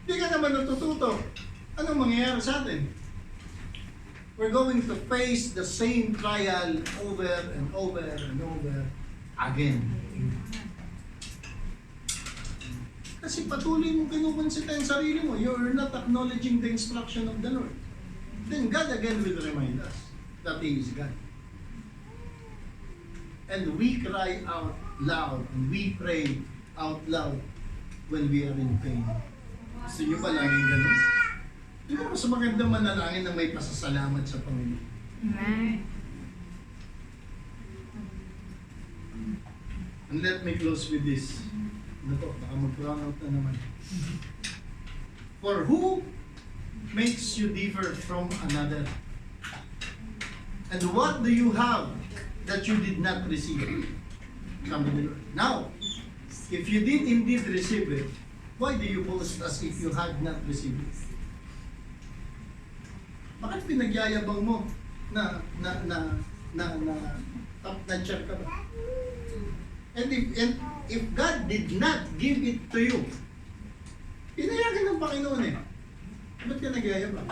Hindi ka naman natututo. Anong mangyayari sa atin? We're going to face the same trial over and over and over again. Kasi patuloy mong kinukonsita yung sarili mo. You're not acknowledging the instruction of the Lord. Then God again will remind us that He is God. And we cry out loud, and we pray out loud when we are in pain. Gusto nyo ba laging ganun? Di ba mas maganda manalangin na may pasasalamat sa Panginoon? Amen. And let me close with this. Ano to? Baka mag-run out na naman. For who makes you differ from another? And what do you have that you did not receive? Sabi ni Lord. Now, if you did indeed receive it, why do you boast as if you had not received it? Bakit pinagyayabang mo na top notcher ka ba? And if God did not give it to you, pinayagan ng Panginoon eh. Ba't ka nagyayabang?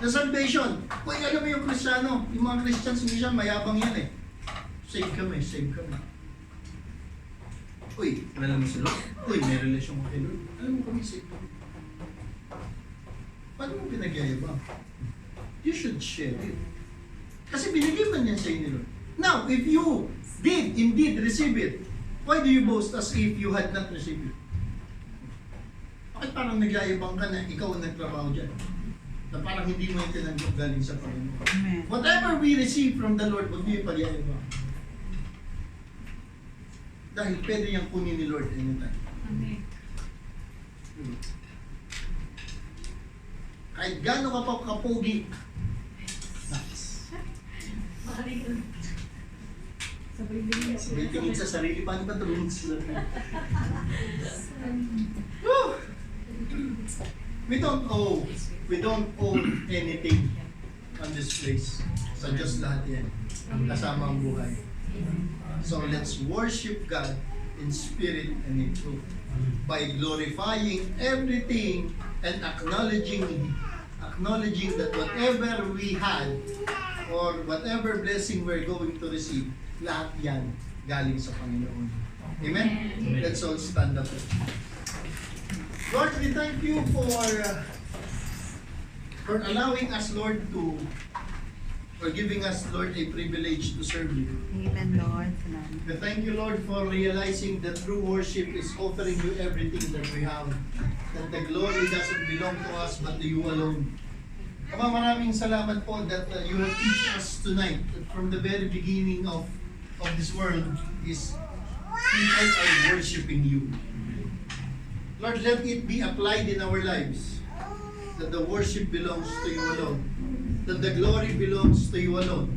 The salvation. Uy, alam mo yung Kristiyano, yung mga Christians minsan mayabang yan eh. Save kami, save kami. Uy, alam mo sila? Uy, may relasyon mo kay Lord. Alam mo kami, save kami. Paano mo pinagyayabang? You should share it. Kasi binigay man yan sa inyo. Now, if you did indeed receive it, why do you boast as if you had not received it? Bakit parang nagyayabang ka na ikaw ang nagtrabaho dyan? Na parang hindi mo yung tinanggap galing sa Panginoon. Amen. Whatever we receive from the Lord, huwag niyo ipagyayabang. Dahil pwede niyang kunin ni Lord anytime. Amen. Kahit gano'n ka pa kapogi. Sabay tingin sa sarili, paano ba tumingin sa sarili? Woo! We don't own anything on this place. Sa Diyos lahat yan. Kasama ang buhay. So let's worship God in spirit and in truth by glorifying everything and acknowledging that whatever we had or whatever blessing we're going to receive, lahat yan galing sa Panginoon. Amen? Let's all stand up. Lord, we thank you for allowing us, Lord, for giving us, Lord, a privilege to serve you. Amen, Lord. Salamat. We thank you, Lord, for realizing that true worship is offering you everything that we have. That the glory doesn't belong to us, but to you alone. Ama, maraming salamat po that you have teach us tonight that from the very beginning of this world is people are worshiping you. Lord, let it be applied in our lives. that the worship belongs to you alone. That the glory belongs to you alone.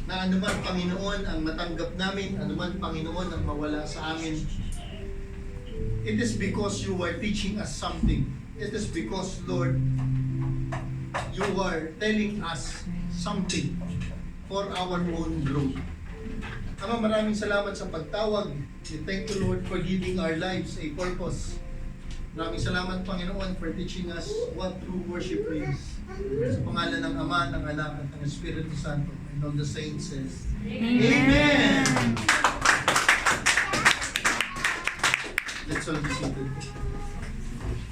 Na anuman Panginoon ang matanggap namin, anuman Panginoon ang mawala sa amin, it is because you are teaching us something. It is because, Lord, you are telling us something for our own growth. Ama, maraming salamat sa pagtawag. We thank you, Lord, for giving our lives a purpose. Maraming salamat, Panginoon, for teaching us what true worship is. Sa pangalan ng Ama, ng Anak, at ng Espiritu Santo, and all the saints says, Amen! Let's all be seated.